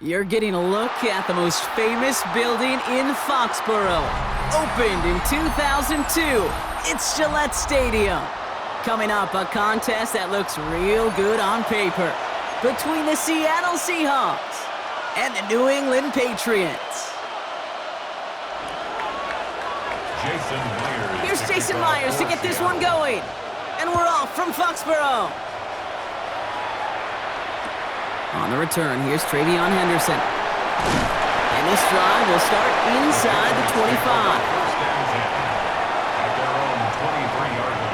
You're getting a look at the most famous building in Foxborough. Opened in 2002, it's Gillette Stadium. Coming up, a contest that looks real good on paper between the Seattle Seahawks and the New England Patriots. Here's Jason Myers to get this one going. And we're off from Foxborough. On the return, here's Travion Henderson. And this drive will start inside the 25. First and 10 at their own 23-yard line.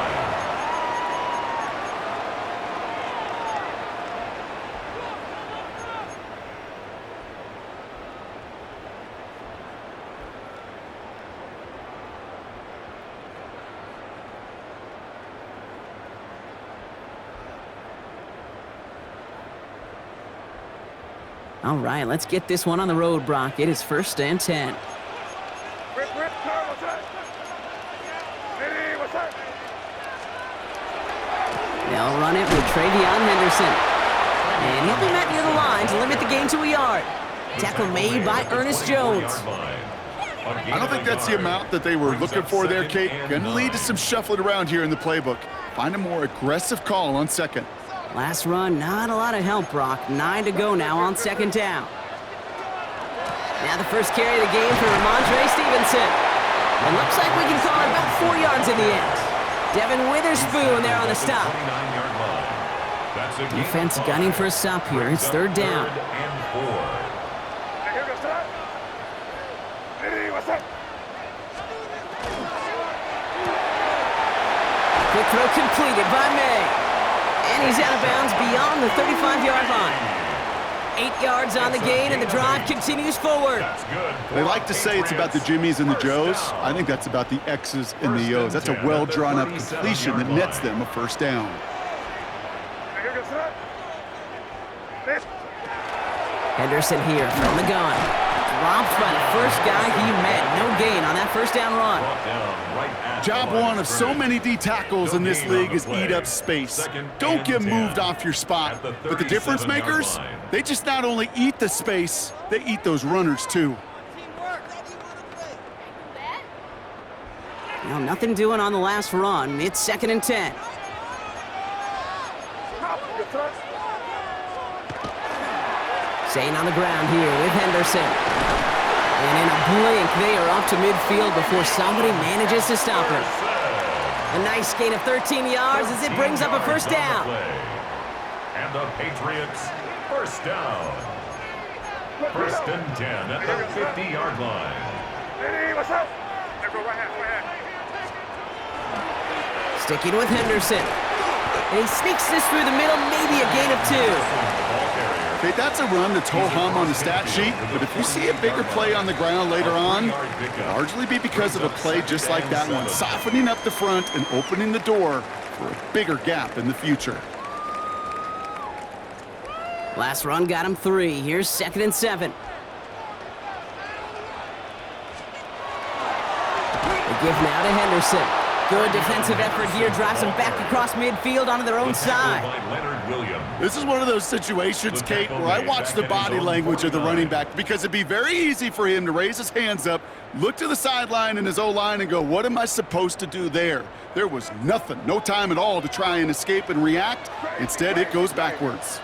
All right, let's get this one on the road, Brock. It is first and 10. They'll run it with Travion Henderson. And he'll be met near the line to limit the gain to a yard. Tackle made by Ernest Jones. I don't think that's the amount that they were looking for there, Kate. Going to lead to some shuffling around here in the playbook. Find a more aggressive call on second. Last run, not a lot of help, Brock. 9 to go now on second down. Now the first carry of the game for Ramondre Stevenson. It looks like we can call it about 4 yards in the end. Devin Witherspoon there on the stop. Defense gunning for a stop here. It's third down. Quick throw completed by May. And he's out of bounds beyond the 35-yard line. 8 yards on the gain, and the drive continues forward. They like to say it's about the Jimmies and the Joes. I think that's about the X's and the O's. That's a well-drawn-up completion that nets them a first down. Henderson here from the gun. Dropped by the first guy he met. No gain on that first down run. Job one of so many D tackles in this league is eat up space. Don't get moved off your spot. But the difference makers, they just not only eat the space, they eat those runners too. Now, nothing doing on the last run. It's second and 10. Staying on the ground here with Henderson. And in a blink, they are up to midfield before somebody manages to stop her. A nice gain of 13 yards as it brings up a first down. And the Patriots, first down. First and 10 at the 50-yard line. Sticking with Henderson. And he sneaks this through the middle, maybe a gain of 2. Okay, that's a run that's ho-hum on the stat sheet, but if you see a bigger play on the ground later on, it'll largely be because of a play just like that one, softening up the front and opening the door for a bigger gap in the future. Last run got him 3. Here's second and 7. They give now to Henderson. Good defensive effort here, drives them back across midfield onto their own side. This is one of those situations, Kate, where I watch the body language of the running back because it'd be very easy for him to raise his hands up, look to the sideline in his O-line and go, what am I supposed to do there? There was nothing, no time at all to try and escape and react. Instead, it goes backwards.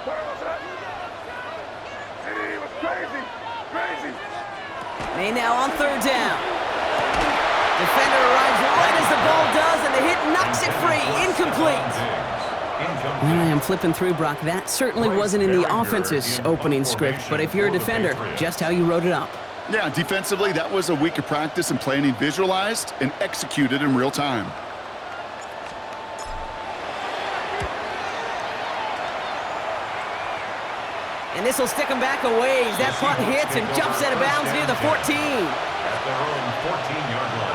May now on third down. Defender arrives right as the ball does, and the hit knocks it free. Incomplete. When I am flipping through, Brock, that certainly wasn't in the offense's opening script, but if you're a defender, just how you wrote it up. Yeah, defensively, that was a week of practice and planning visualized and executed in real time. And this will stick him back a ways. That punt hits and jumps out of bounds near the 14. At their own 14-yard line.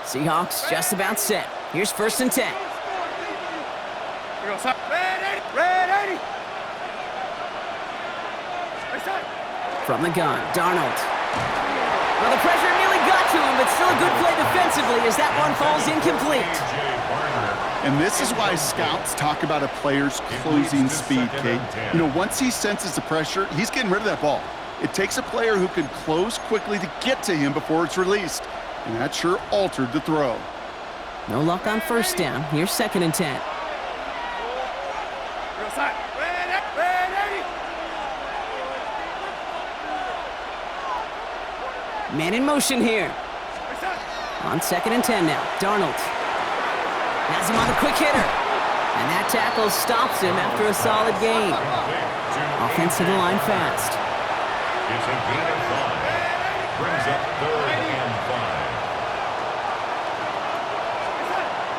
Seahawks just about set. Here's 1st and 10. Ready. From the gun, Darnold. Well, the pressure nearly got to him, but still a good play defensively as that one falls incomplete. And this is why scouts talk about a player's closing speed, Kate. You know, once he senses the pressure, he's getting rid of that ball. It takes a player who can close quickly to get to him before it's released. And that sure altered the throw. No luck on 1st down. Here's 2nd and 10. Ready. Man in motion here. On 2nd and 10 now. Darnold has him on the quick hitter. And that tackle stops him after a solid gain. Offense to the line fast. It's a gain of 5. Brings up 3rd and 5.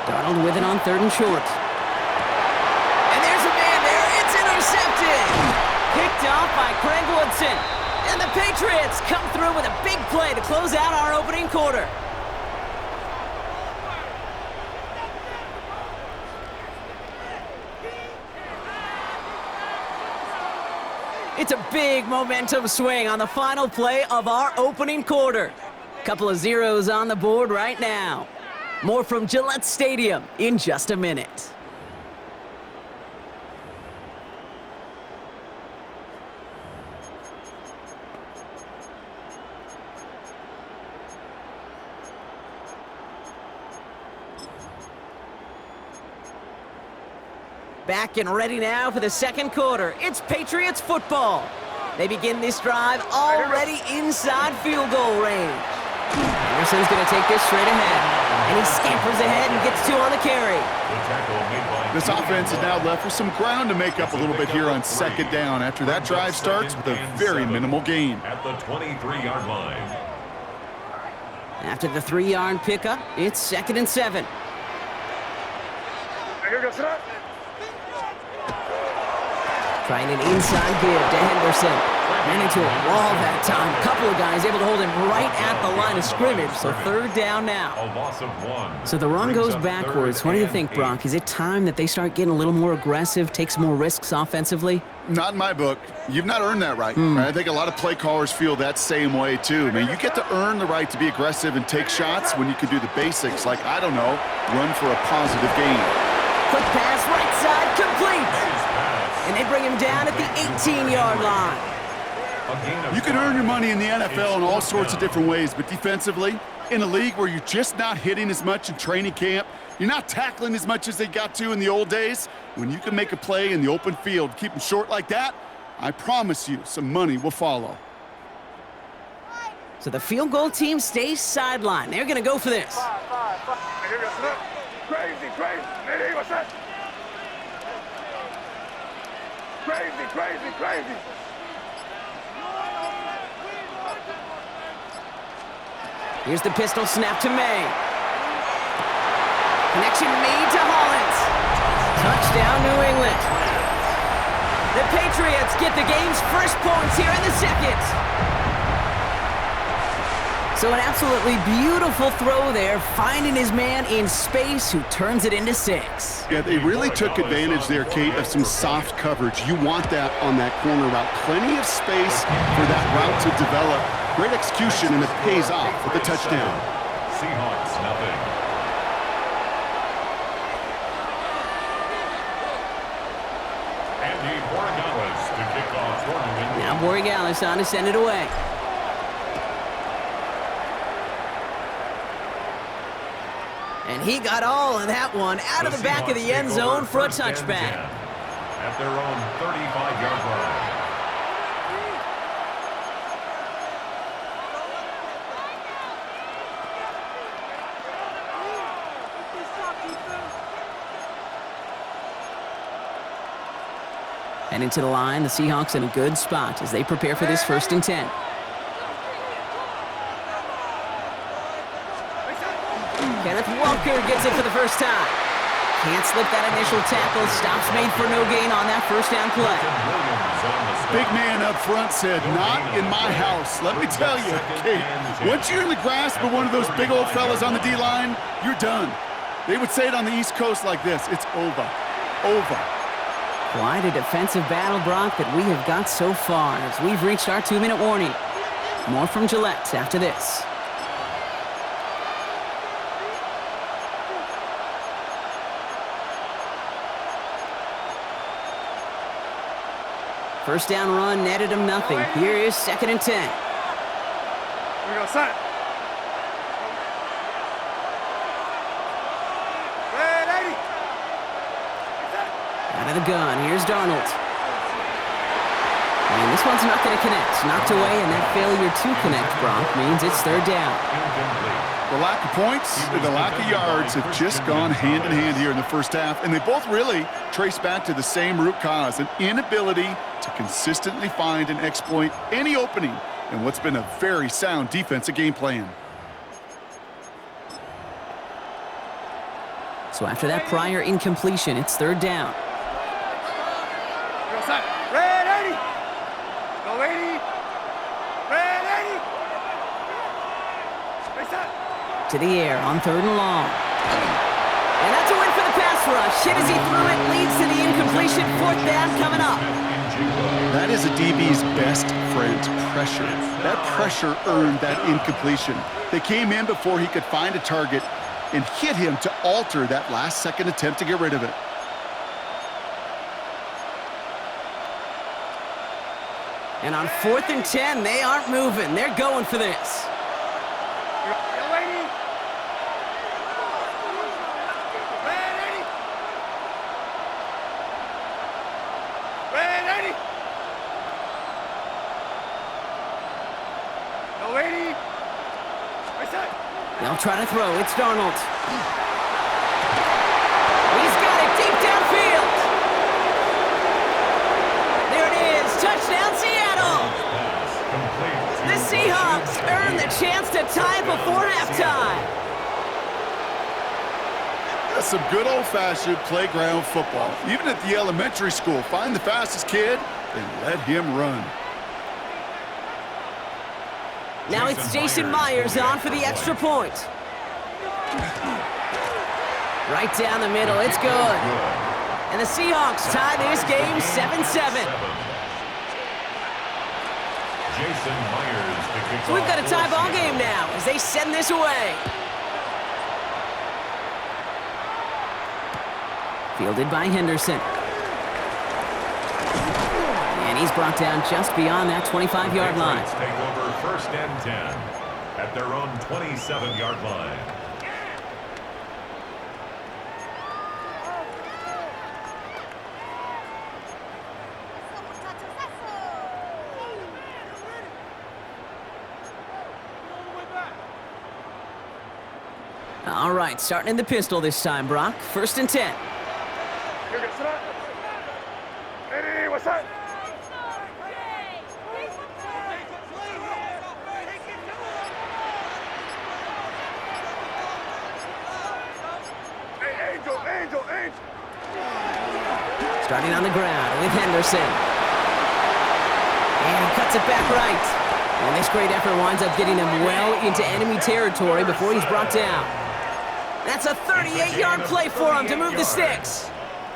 Darnold with it on 3rd and short. And there's a man there. It's intercepted. Picked off by Craig Woodson. And the Patriots come through with a big play to close out our opening quarter. It's a big momentum swing on the final play of our opening quarter. Couple of zeros on the board right now. More from Gillette Stadium in just a minute. Back and ready now for the 2nd quarter. It's Patriots football. They begin this drive already inside field goal range. Anderson's going to take this straight ahead. And he scampers ahead and gets 2 on the carry. This offense is now left with some ground to make up a little bit here on 2nd down after that drive starts with a very minimal gain. At the 23-yard line. After the 3-yard pickup, it's 2nd and 7. Trying an inside give to Henderson. Ran into a wall that time. A couple of guys able to hold him right at the line of scrimmage, so 3rd down now. A loss of 1. So the run goes backwards. What do you think, Brock? Is it time that they start getting a little more aggressive, take some more risks offensively? Not in my book. You've not earned that right. I think a lot of play callers feel that same way, too. Man, you get to earn the right to be aggressive and take shots when you can do the basics, like, I don't know, run for a positive gain. Quick pass, right side, complete. And they bring him down at the 18-yard line. You can earn your money in the NFL in all sorts of different ways, but defensively, in a league where you're just not hitting as much in training camp, you're not tackling as much as they got to in the old days, when you can make a play in the open field, keep them short like that, I promise you some money will follow. So the field goal team stays sidelined. They're going to go for this. Crazy. Here's the pistol snap to May. Connection made to Hollins. Touchdown, New England. The Patriots get the game's first points here in the 2nd. So an absolutely beautiful throw there, finding his man in space who turns it into 6. Yeah, they really took advantage there, Kate, of some soft coverage. You want that on that corner route. Plenty of space for that route to develop. Great execution, and it pays off with the touchdown. Seahawks, nothing. Andy Borregales to kick off for New England. Now Borregales on to send it away. And he got all of that one out of the back of the end zone for a touchback. At their own 35-yard line. And into the line, the Seahawks in a good spot as they prepare for this 1st and 10. Kenneth Walker gets it for the first time. Can't slip that initial tackle. Stops made for no gain on that 1st down play. Big man up front said, "Not in my house." Let me tell you, Kate, once you're in the grasp of one of those big old fellas on the D-line, you're done. They would say it on the East Coast like this: it's over. Over. Quite a defensive battle, Brock, that we have got so far as we've reached our 2-minute warning. More from Gillette after this. First down run netted him nothing. Here is 2nd and 10. Here we go, son. Red 80. Out of the gun, here's Darnold. And this one's not going to connect. Knocked away, and that failure to connect, Brock, means it's 3rd down. The lack of points and the lack of yards have just gone hand in hand here in the first half, and they both really trace back to the same root cause, an inability to consistently find and exploit any opening in what's been a very sound defensive game plan. So after that prior incompletion, it's 3rd down. Here we go, son. Red 80. Go 80. Red 80. Hey, son. To the air on 3rd and long. And that's a win for the pass rush. Hit as he threw it, leads to the incompletion. 4th down coming up. That is a DB's best friend, pressure. That pressure earned that incompletion. They came in before he could find a target and hit him to alter that last-second attempt to get rid of it. And on 4th and 10, they aren't moving. They're going for this. They'll try to throw. It's Darnold. He's got it deep downfield. There it is. Touchdown, Seattle. The Seahawks earn the chance to tie before halftime. That's some good old-fashioned playground football. Even at the elementary school, find the fastest kid and let him run. Now it's Jason Myers on for the extra point. Right down the middle, it's good. And the Seahawks tie this game 7-7. Jason Myers to kick So we've got a off tie for ball game now as they send this away. Fielded by Henderson. And he's brought down just beyond that 25-yard line. Patriots take over 1st and 10 at their own 27-yard line. All right, starting in the pistol this time, Brock. 1st and 10. Here we go, son. Hey, what's up? Hey, Angel. Starting on the ground with Henderson. And he cuts it back right. And this great effort winds up getting him well into enemy territory before he's brought down. That's a 38-yard play for him to move the sticks.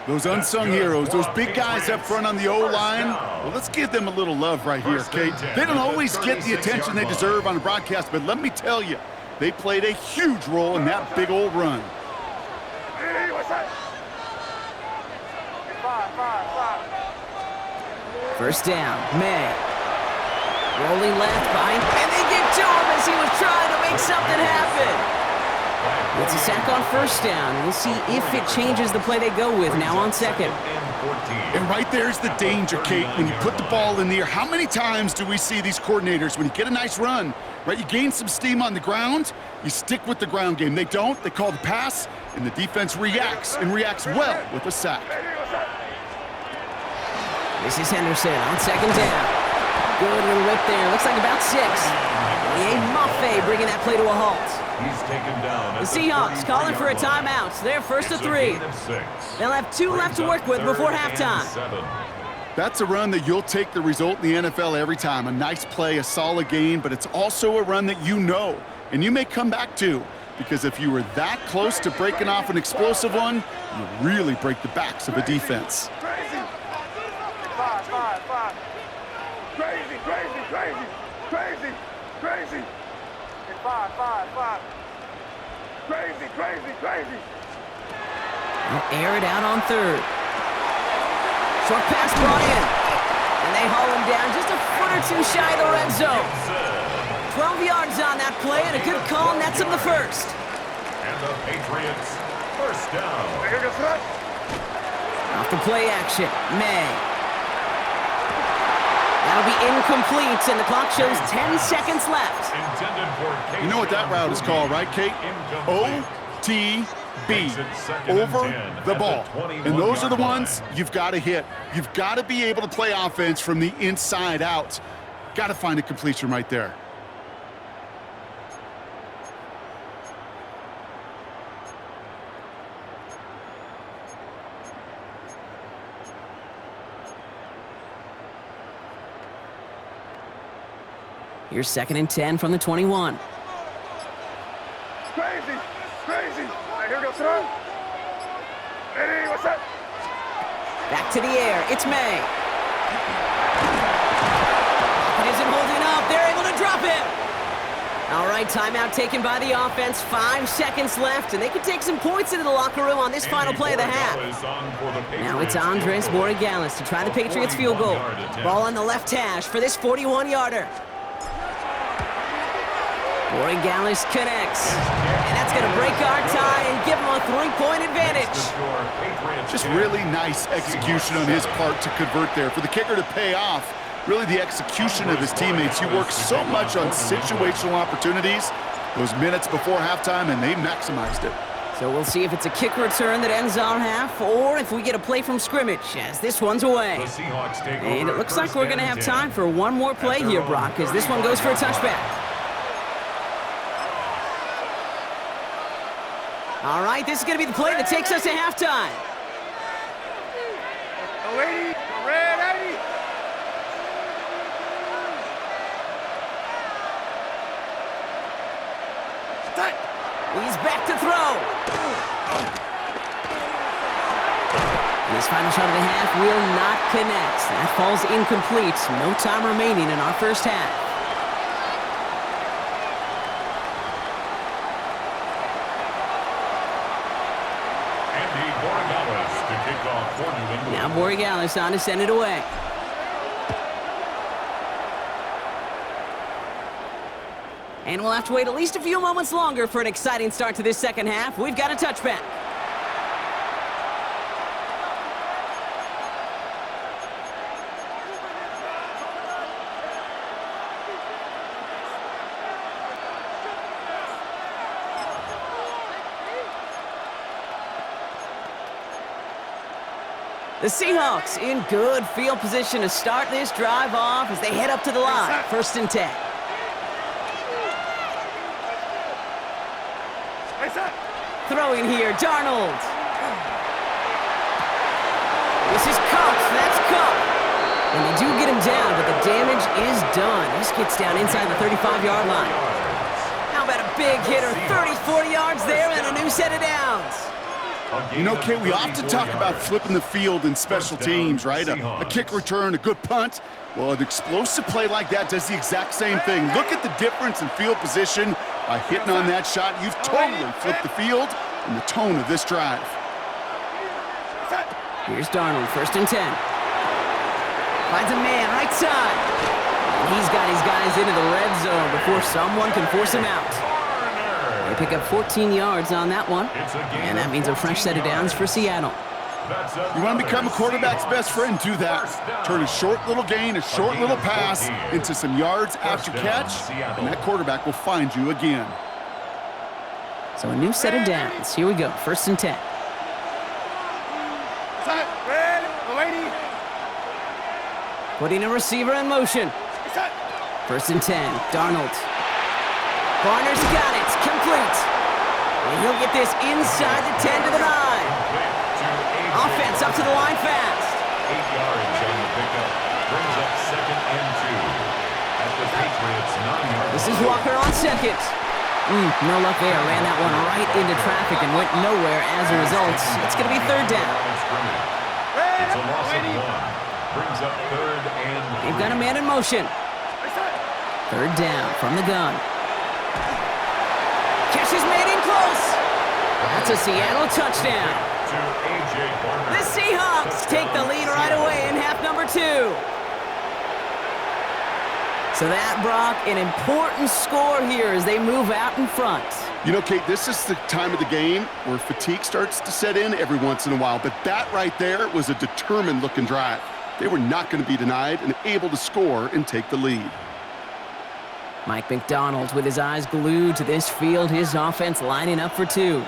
Those unsung heroes, those big guys up front on the O-line, well, let's give them a little love right here, Kate. They don't always get the attention they deserve on the broadcast, but let me tell you, they played a huge role in that big old run. Hey, what's up? 5. 1st down, May. Rolling left behind, and they get to him as he was trying to make something happen. It's a sack on 1st down. We'll see if it changes the play they go with now on 2nd. And right there's the danger, Kate, when you put the ball in the air. How many times do we see these coordinators, when you get a nice run, right, you gain some steam on the ground, you stick with the ground game. They don't, they call the pass, and the defense reacts, and reacts well with a sack. This is Henderson on 2nd down. Good little rip there. Looks like about 6. Olivier Mafe bringing that play to a halt. He's taken down. The Seahawks calling for a timeout. They're 1st to 3. They'll have 2 left to work with before halftime. That's a run that you'll take the result in the NFL every time. A nice play, a solid gain, but it's also a run that you know, and you may come back to, because if you were that close to breaking off an explosive one, you really break the backs of a defense. Crazy. 5, 5, 5. Crazy, crazy, crazy, crazy, crazy. And 5, 5, 5. Crazy, crazy, crazy. They'll air it out on third. Short pass brought in. And they haul him down just a foot or two shy of the red zone. 12 yards on that play, and a good call nets him the first. And the Patriots, first down. Here goes front. Off the play action, May. That'll be incomplete, and the clock shows 10 seconds left. Intended for You know what that route is called, right, Kate? OTB, over the ball. And those are the ones you've got to hit. You've got to be able to play offense from the inside out. Got to find a completion right there. Here's 2nd and 10 from the 21. Crazy, crazy. Here goes front. Ready, what's up? Back to the air, it's May. It isn't holding up, they're able to drop it. All right, timeout taken by the offense. 5 seconds left, and they can take some points into the locker room on this final play of the half. Now it's Andres Borregales to try the Patriots field goal. Ball on the left hash for this 41-yarder. Borregales connects, and that's going to break our tie and give him a 3-point advantage. Just really nice execution on his part to convert there. For the kicker to pay off, really the execution of his teammates. He works so much on situational opportunities those minutes before halftime, and they maximized it. So we'll see if it's a kick return that ends our half, or if we get a play from scrimmage, as this one's away. And it looks like we're going to have time for one more play here, Brock, as this one goes for a touchback. All right, this is going to be the play that takes us to halftime. Lady, red 80. He's back to throw. And his final shot of the half will not connect. That falls incomplete. No time remaining in our first half. Now Borregales on to send it away. And we'll have to wait at least a few moments longer for an exciting start to this second half. We've got a touchback. The Seahawks in good field position to start this drive off as they head up to the line. 1st and 10. Throwing here, Darnold. This is Kupp. That's Kupp. And they do get him down, but the damage is done. This gets down inside the 35-yard line. How about a big hitter? 30, 40 yards there and a new set of downs. You know, Kate, we often talk about flipping the field in special teams, right? A kick return, a good punt. Well, an explosive play like that does the exact same thing. Look at the difference in field position. By hitting on that shot, you've totally flipped the field and the tone of this drive. Here's Darnold, 1st and 10. Finds a man, right side. And he's got his guys into the red zone before someone can force him out. They pick up 14 yards on that one, and that means a fresh set of downs for Seattle. You want to become a quarterback's best friend? Do that. Turn a short little gain, a short little pass into some yards after catch, and that quarterback will find you again. So a new set of downs. Here we go, 1st and 10. Putting a receiver in motion. 1st and 10, Darnold. Barner's got it, complete. And he'll get this inside the 10 to the 9. Offense up to the line fast. yards on the pickup. Brings up 2nd and 2 at the Patriots' 9-yard line. This is Walker on second. No luck there. Ran that one right into traffic and went nowhere as a result. It's going to be 3rd down. It's a loss of 1. Brings up 3rd and 3. They've got a man in motion. 3rd down from the gun. Catch is made in close. That's a Seattle touchdown. To A.J. Barner. The Seahawks take the lead right away in half number 2. So that, Brock, an important score here as they move out in front. You know, Kate, this is the time of the game where fatigue starts to set in every once in a while, but that right there was a determined-looking drive. They were not going to be denied and able to score and take the lead. Mike McDonald with his eyes glued to this field, his offense lining up for 2. The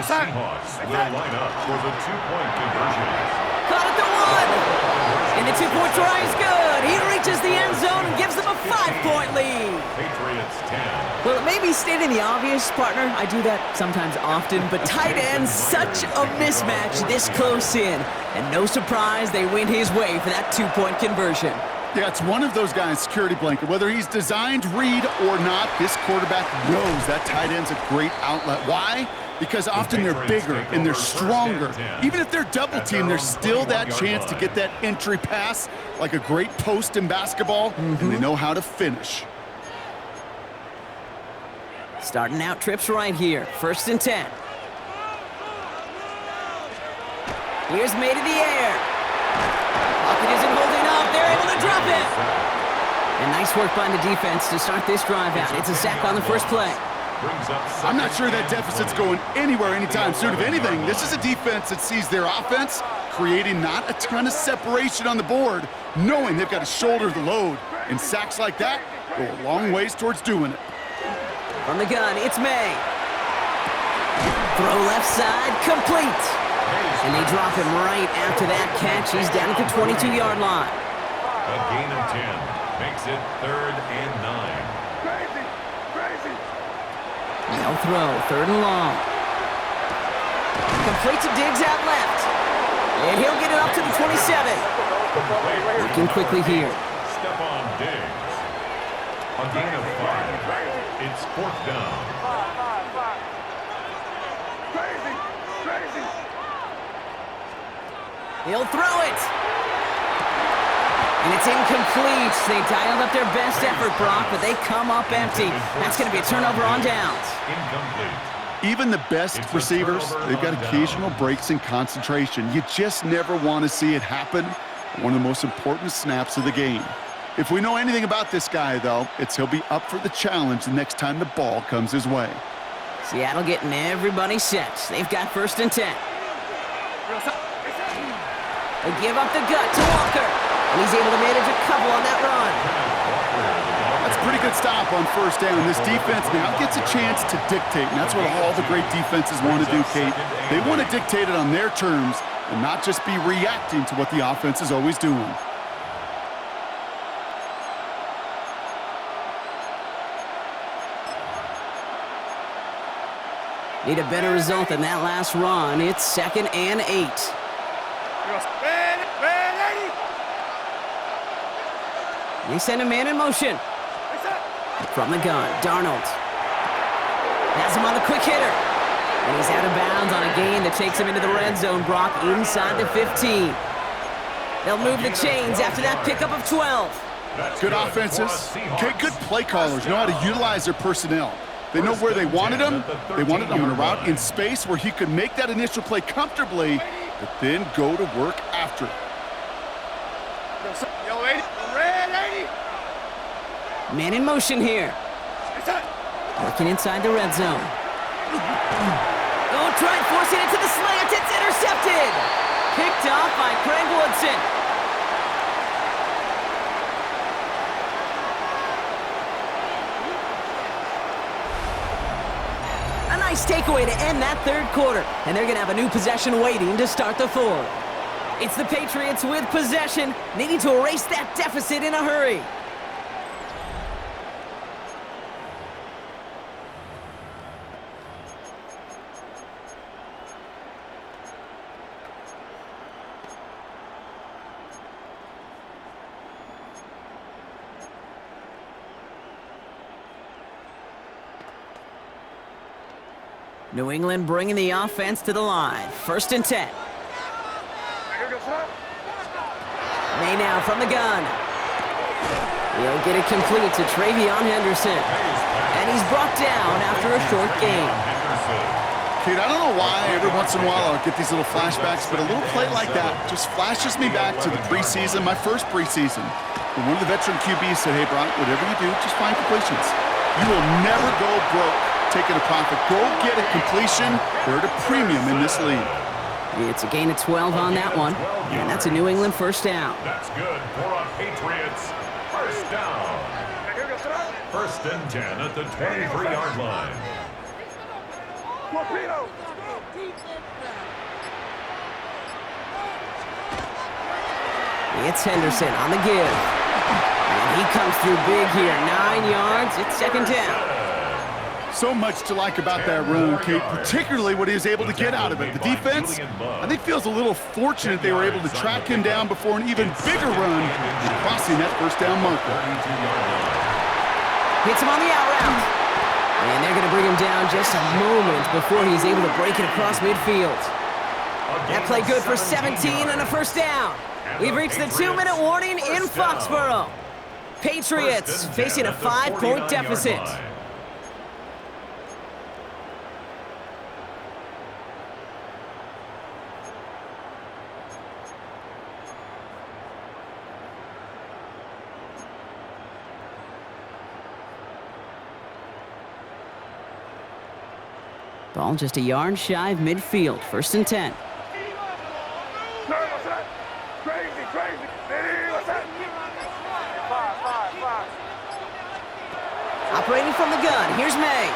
Seahawks will line up for the 2-point conversion. Caught at the 1! And the 2-point try is good. He reaches the end zone and gives them a 5-point lead. Patriots 10. Well, it may be stating the obvious, partner. I do that sometimes often, but tight end, such a mismatch this close in. And no surprise, they went his way for that 2-point conversion. Yeah, it's one of those guys' security blanket. Whether he's designed read or not, this quarterback knows that tight end's a great outlet. Why? Because often they're bigger and they're stronger. Even if they're double teamed, there's still that chance to get that entry pass like a great post in basketball, and they know how to finish. Starting out trips right here. 1st and 10. Here's made in the air. Lockett isn't holding up. They're able to drop it. And nice work by the defense to start this drive out. It's a sack on the first play. I'm not sure that deficit's going anywhere anytime soon. If anything, this is a defense that sees their offense creating not a ton of separation on the board, knowing they've got to shoulder the load. And sacks like that go a long ways towards doing it. From the gun, it's May. Throw left side, complete. And they drop him right after that catch. He's down at the 22-yard line. A gain of 10 makes it 3rd and 9. No throw, 3rd and long. Complete to Diggs out left. And he'll get it up to the 27. Looking quickly here. Stephon Diggs. A gain of 5. It's 4th down. He'll throw it. And it's incomplete. They dialed up their best effort, Brock, but they come up empty. That's going to be a turnover on downs. Incomplete. Even the best receivers, they've got occasional breaks in concentration. You just never want to see it happen. One of the most important snaps of the game. If we know anything about this guy, though, it's he'll be up for the challenge the next time the ball comes his way. Seattle getting everybody set. They've got 1st and 10. They give up the gut to Walker. And he's able to manage a couple on that run. That's a pretty good stop on 1st down. This defense now gets a chance to dictate, and that's what all the great defenses want to do, Kate. They want to dictate it on their terms and not just be reacting to what the offense is always doing. Need a better result than that last run. It's 2nd and 8. They send a man in motion. From the gun, Darnold. Has him on the quick hitter. And he's out of bounds on a gain that takes him into the red zone, Brock, inside the 15. They'll move the chains after that pickup of 12. Good offenses. Okay, good play callers know how to utilize their personnel. They know where they wanted him. They wanted him on a route in space where he could make that initial play comfortably, but then go to work after it. Man in motion here. Working inside the red zone. Oh, try and force it into the slant. It's intercepted. Picked off by Craig Woodson. A nice takeaway to end that 3rd quarter. And they're going to have a new possession waiting to start the 4th. It's the Patriots with possession, needing to erase that deficit in a hurry. New England bringing the offense to the line. 1st and 10. Here goes that. May now from the gun. He'll get it complete to Travion Henderson. And he's brought down after a short gain. Kate, I don't know why every once in a while I'll get these little flashbacks, but a little play like that just flashes me back to the preseason, my first preseason. And one of the veteran QBs said, hey, Brock, whatever you do, just find completions. You will never go broke taking a profit. Go get a completion. They're at a premium in this league. It's a gain of 12 on that one. And that's a New England 1st down. That's good for a Patriots 1st down. Here goes that. 1st and 10 at the 23-yard line. Torpedo. It's Henderson on the give. And he comes through big here. 9 yards. It's 2nd down. So much to like about that run, Kate, particularly what he was able to get out of it. The defense, I think, feels a little fortunate they were able to track him down before an even bigger run, crossing that 1st down marker. Hits him on the out route. And they're going to bring him down just a moment before he's able to break it across midfield. That play good for 17 and a 1st down. We've reached the 2-minute warning in Foxborough. Patriots facing a 5-point deficit. Ball just a yard shy of midfield. 1st and 10. What's that? Crazy, crazy. What's that? Five. Operating from the gun. Here's May.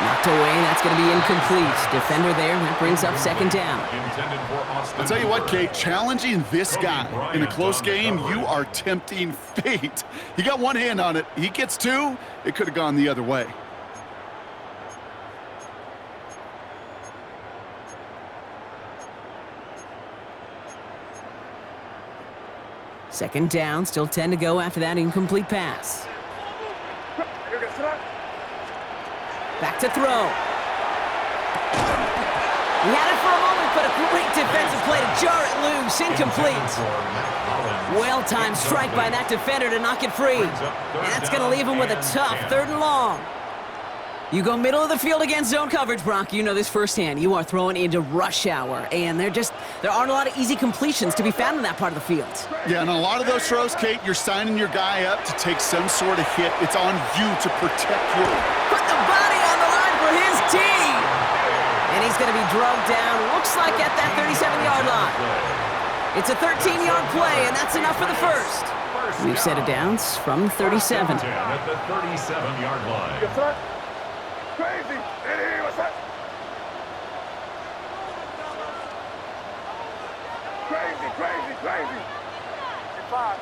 Knocked away. That's going to be incomplete. Defender there. That brings up 2nd down. I'll tell you what, Kate, challenging this guy in a close game, you are tempting fate. He got one hand on it. He gets 2. It could have gone the other way. Second down, still 10 to go after that incomplete pass. Here goes that. Back to throw. He had it for a moment, but a great defensive play to jar it loose. Incomplete. Well-timed strike by that defender to knock it free. And that's going to leave him with a tough 3rd and long. You go middle of the field against zone coverage, Brock. You know this firsthand. You are throwing into rush hour, and there aren't a lot of easy completions to be found in that part of the field. Yeah, and a lot of those throws, Kate, you're signing your guy up to take some sort of hit. It's on you to protect your... Put the body on the line for his team. And he's going to be drugged down, looks like at that 37-yard line. It's a 13-yard play, and that's enough for the 1st. We've set it down from 37. At the 37-yard line. What's that? Crazy. What's that? Crazy. Five.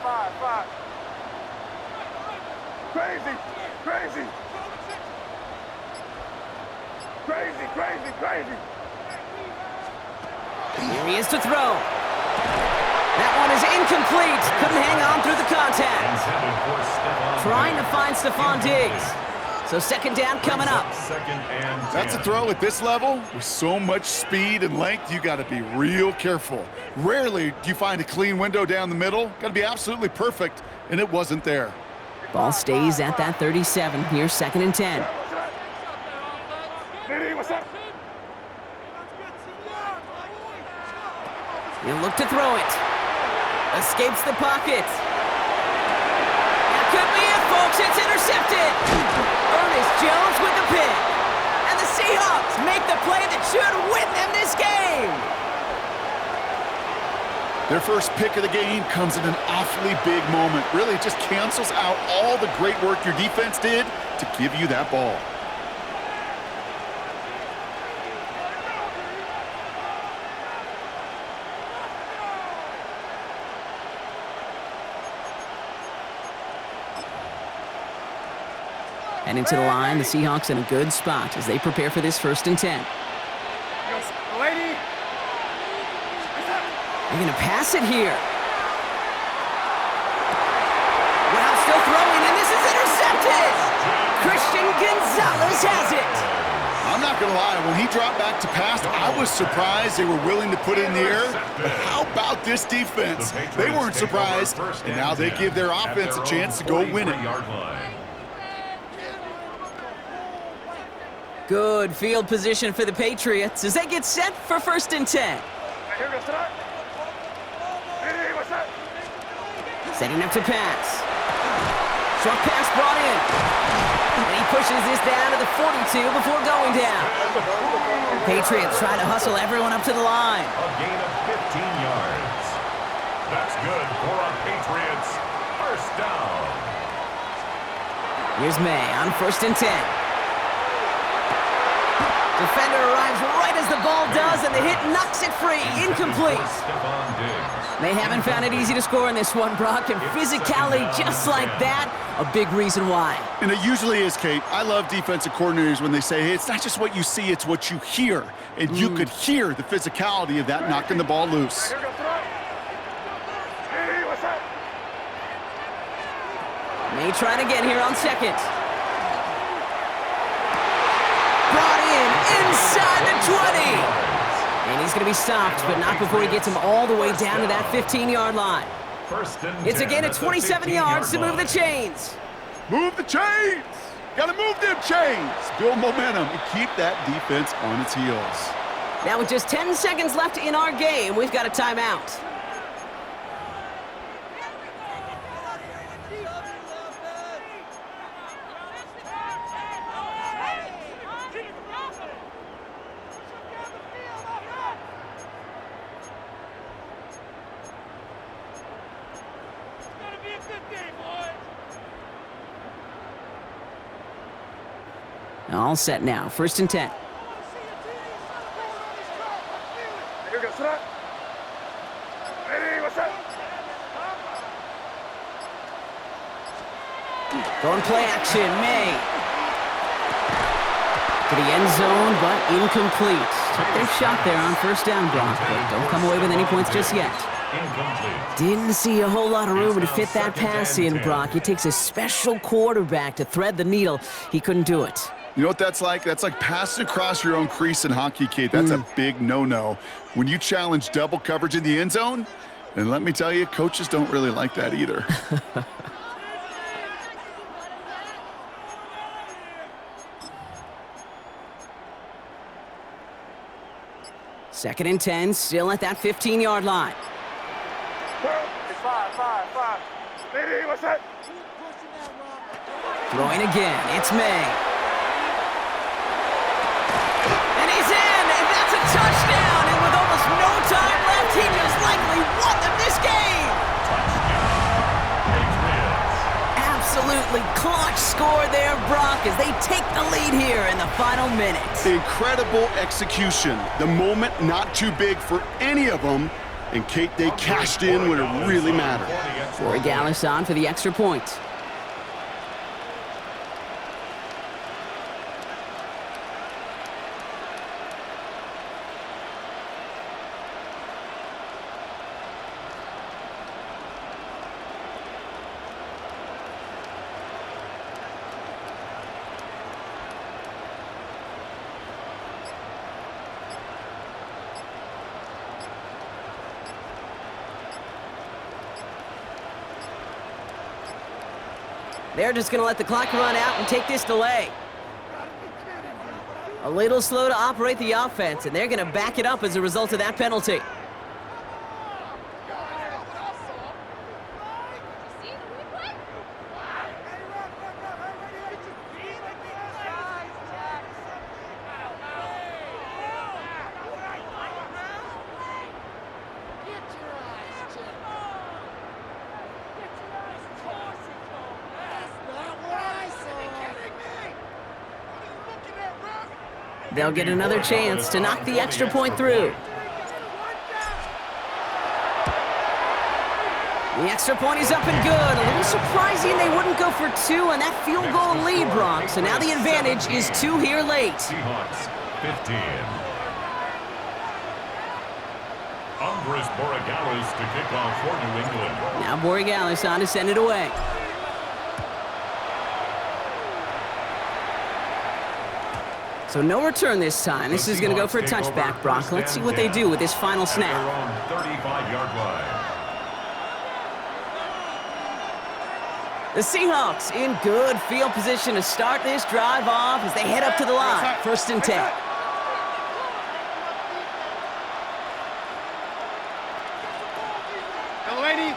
Crazy. Here he is to throw. That one is incomplete. Couldn't hang on through the contact. Trying to find Stephon Diggs. So 2nd down coming up. 2nd and 10. That's a throw at this level. With so much speed and length, you got to be real careful. Rarely do you find a clean window down the middle. Got to be absolutely perfect, and it wasn't there. Ball stays at that 37. Here's 2nd and 10. What's that? He'll look to throw it. Escapes the pocket. That could be it, folks. It's intercepted. Ernest Jones with the pick. And the Seahawks make the play that should win them this game. Their first pick of the game comes in an awfully big moment. Really just cancels out all the great work your defense did to give you that ball. And into the line, the Seahawks in a good spot as they prepare for this 1st and 10. Lady. They're going to pass it here. Wow, still throwing, and this is intercepted. Christian Gonzalez has it. I'm not going to lie, when he dropped back to pass, I was surprised they were willing to put it in the air. But how about this defense? They weren't surprised, and now they give their offense a chance to go win it. Good field position for the Patriots as they get set for 1st and 10. Here goes tonight. Hey, what's that? Setting up to pass. Short pass brought in. And he pushes this down to the 42 before going down. Patriots try to hustle everyone up to the line. A gain of 15 yards. That's good for a Patriots 1st down. Here's May on 1st and 10. Defender arrives right as the ball does, and the hit knocks it free. Incomplete. They haven't found it easy to score in this one, Brock, and physicality just like that, a big reason why. And it usually is, Kate. I love defensive coordinators when they say, hey, it's not just what you see, it's what you hear. And you could hear the physicality of that knocking the ball loose. Here goes tonight. Hey, what's that? May trying again here on 2nd. Brought in inside the 20. And he's going to be stopped, but not before he gets him all the way down to that 15-yard line. It's again at 27 yards to move the chains. Move the chains! Gotta move them chains! Build momentum and keep that defense on its heels. Now with just 10 seconds left in our game, we've got a timeout. All set now. 1st and 10. Here goes tonight. Hey, what's that? Going play action. May. To the end zone, but incomplete. Took their shot there on 1st down, Brock, but don't come away with any points just yet. Didn't see a whole lot of room to fit that pass in, Brock. It takes a special quarterback to thread the needle. He couldn't do it. You know what that's like? That's like passing across your own crease in hockey, Kate. That's a big no-no. When you challenge double coverage in the end zone, and let me tell you, coaches don't really like that either. Second and 10, still at that 15-yard line. It's 5. Hey, what's that? Throwing again, it's May. And he's in, and that's a touchdown. And with almost no time left, he just likely won them this game. Absolutely clutch score there, Brock, as they take the lead here in the final minute. Incredible execution. The moment not too big for any of them. And, Kate, they cashed in when it really mattered. Borregales on for the extra point. They're just going to let the clock run out and take this delay. A little slow to operate the offense, and they're going to back it up as a result of that penalty. They'll get another chance to knock the extra point through. The extra point is up and good. A little surprising they wouldn't go for 2 on that field goal lead, Brock. So now the advantage is 2 here late. Seahawks 15. Andres Borregales to kick off for New England. Now Borregales on to send it away. So no return this time. This is going to go for a touchback, Brock. Let's see what they do with this final snap. At their own 35-yard line. The Seahawks in good field position to start this drive off as they head up to the line. 1st and 10. Delaney.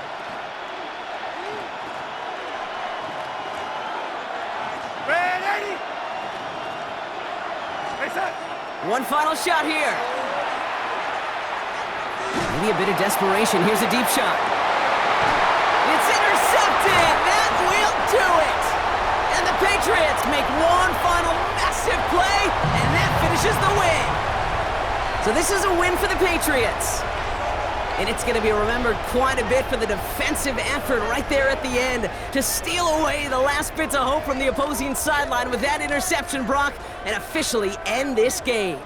Ready. Face up. One final shot here. Maybe a bit of desperation. Here's a deep shot. It's intercepted. That will do it. And the Patriots make one final massive play, and that finishes the win. So this is a win for the Patriots. And it's going to be remembered quite a bit for the defensive effort right there at the end to steal away the last bits of hope from the opposing sideline with that interception, Brock, and officially end this game.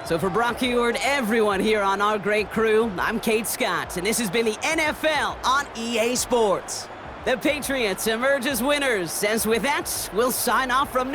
So for Brock Huard, everyone here on our great crew, I'm Kate Scott, and this has been the NFL on EA Sports. The Patriots emerge as winners, as with that, we'll sign off from